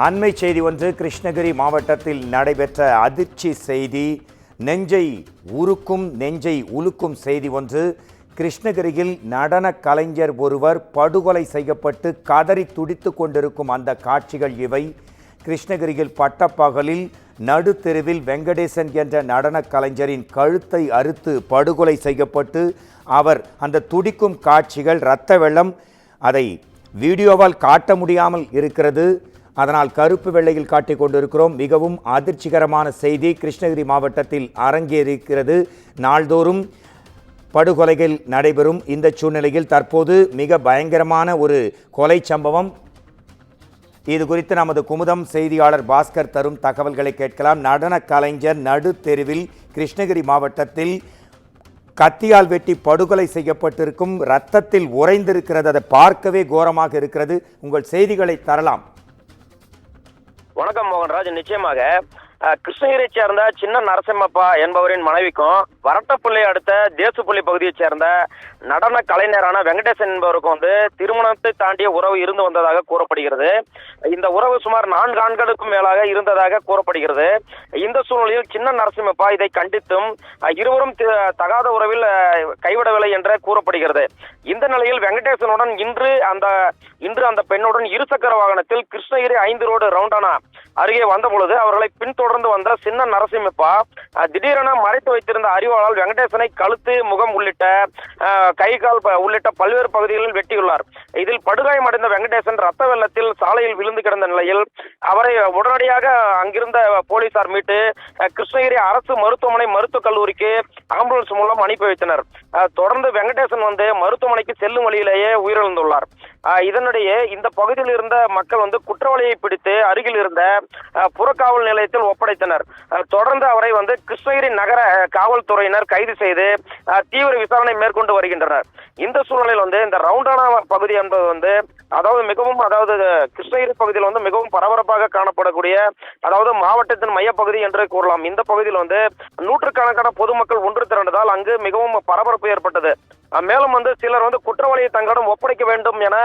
அண்மை செய்தி ஒன்று. கிருஷ்ணகிரி மாவட்டத்தில் நடைபெற்ற அதிர்ச்சி செய்தி, நெஞ்சை உலுக்கும் செய்தி ஒன்று. கிருஷ்ணகிரியில் நடன கலைஞர் ஒருவர் படுகொலை செய்யப்பட்டு கதறி துடித்து கொண்டிருக்கும் அந்த காட்சிகள் இவை. கிருஷ்ணகிரியில் பட்டப்பகலில் நடுத்தெருவில் வெங்கடேசன் என்ற நடன கலைஞரின் கழுத்தை அறுத்து படுகொலை செய்யப்பட்டு அவர் அந்த துடிக்கும் காட்சிகள், இரத்த வெள்ளம், அதை வீடியோவால் காட்ட முடியாமல் இருக்கிறது. அதனால் கருப்பு வெள்ளையில் காட்டிக் கொண்டிருக்கிறோம். மிகவும் அதிர்ச்சிகரமான செய்தி கிருஷ்ணகிரி மாவட்டத்தில் அரங்கேறியிருக்கிறது. நாள்தோறும் படுகொலைகள் நடைபெறும் இந்த சூழ்நிலையில் தற்போது மிக பயங்கரமான ஒரு கொலை சம்பவம். இது குறித்து நமது குமுதம் செய்தியாளர் பாஸ்கர் தரும் தகவல்களை கேட்கலாம். நடன கலைஞர் நடுத்தெருவில் கிருஷ்ணகிரி மாவட்டத்தில் கத்தியால் வெட்டி படுகொலை செய்யப்பட்டிருக்கும், இரத்தத்தில் உறைந்திருக்கிறது. அதை பார்க்கவே கோரமாக இருக்கிறது. உங்கள் செய்திகளை தரலாம். வணக்கம் மோகன்ராஜ். நிச்சயமாக கிருஷ்ணகிரியை சேர்ந்த சின்ன நரசிம்மப்பா என்பவரின் மனைவிக்கும் வரட்டப்பள்ளி அடுத்த தேசுப்பள்ளி பகுதியைச் சேர்ந்த நடன கலைஞரான வெங்கடேசன் என்பவருக்கும் திருமணத்தை தாண்டிய உறவு இருந்து வந்ததாக கூறப்படுகிறது. இந்த உறவு சுமார் 4 ஆண்டுகளுக்கும் மேலாக இருந்ததாக கூறப்படுகிறது. இந்த சூழ்நிலையில் சின்ன நரசிம்மப்பா இதை கண்டித்தும் இருவரும் தகாத உறவில் கைவிடவில்லை என்று கூறப்படுகிறது. இந்த நிலையில் வெங்கடேசனுடன் இன்று அந்த பெண்ணுடன் இருசக்கர வாகனத்தில் கிருஷ்ணகிரி 5 ரோடு ரவுண்டானா அருகே வந்த பொழுது அவர்களை பின்தொடர்ந்து வந்த சின்ன நரசிம்மப்பா திடீரென மறைத்து வைத்திருந்த அறிவாளால் வெங்கடேசனை கழுத்து, முகம் உள்ளிட்ட கை கால் உள்ளிட்ட பல்வேறு பகுதிகளில் வெட்டியுள்ளார். இதில் படுகாயமடைந்த வெங்கடேசன் ரத்த வெள்ளத்தில் சாலையில் விழுந்து கிடந்த நிலையில் அவரை உடனடியாக அங்கிருந்த போலீசார் மீட்டு கிருஷ்ணகிரி அரசு மருத்துவமனை மருத்துவக் கல்லூரிக்கு ஆம்புலன்ஸ் மூலம் அனுப்பி வைத்தனர். தொடர்ந்து வெங்கடேசன் மருத்துவமனைக்கு செல்லும் வழியிலேயே உயிரிழந்துள்ளார். இதனிடையே இந்த பகுதியில் இருந்த மக்கள் குற்றவாளியை பிடித்து அருகில் இருந்த புறக்காவல் நிலையத்தில் ஒப்படைத்தனர். தொடர்ந்து அவரை கிருஷ்ணகிரி நகர காவல்துறையினர் கைது செய்து தீவிர விசாரணை மேற்கொண்டு வருகின்றனர். இந்த சூழ்நிலையில் இந்த ரவுண்டானா பகுதி என்பது கிருஷ்ணகிரி பகுதியில் மிகவும் பரபரப்பாக காணப்படக்கூடிய, மாவட்டத்தின் மையப்பகுதி என்று கூறலாம். இந்த பகுதியில் நூற்றுக்கணக்கான பொதுமக்கள் ஒன்று திரண்டதால் அங்கு மிகவும் பரபரப்பு ஏற்பட்டது. மேலும் சிலர் குற்றவாளியை தங்களிடம் ஒப்படைக்க வேண்டும் என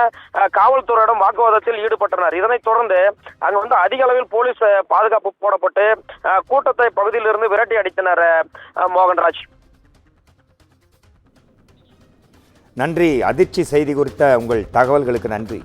காவல்துறையிடம் வாக்குவாதத்தில் ஈடுபட்டனர். இதனைத் தொடர்ந்து அங்கு அதிக அளவில் போலீஸ் பாதுகாப்பு போடப்பட்டு கூட்டத்தை பகுதியில் இருந்து விரட்டி அடித்தனர். மோகன்ராஜ், நன்றி. அதிர்ச்சி செய்தி குறித்த உங்கள் தகவல்களுக்கு நன்றி.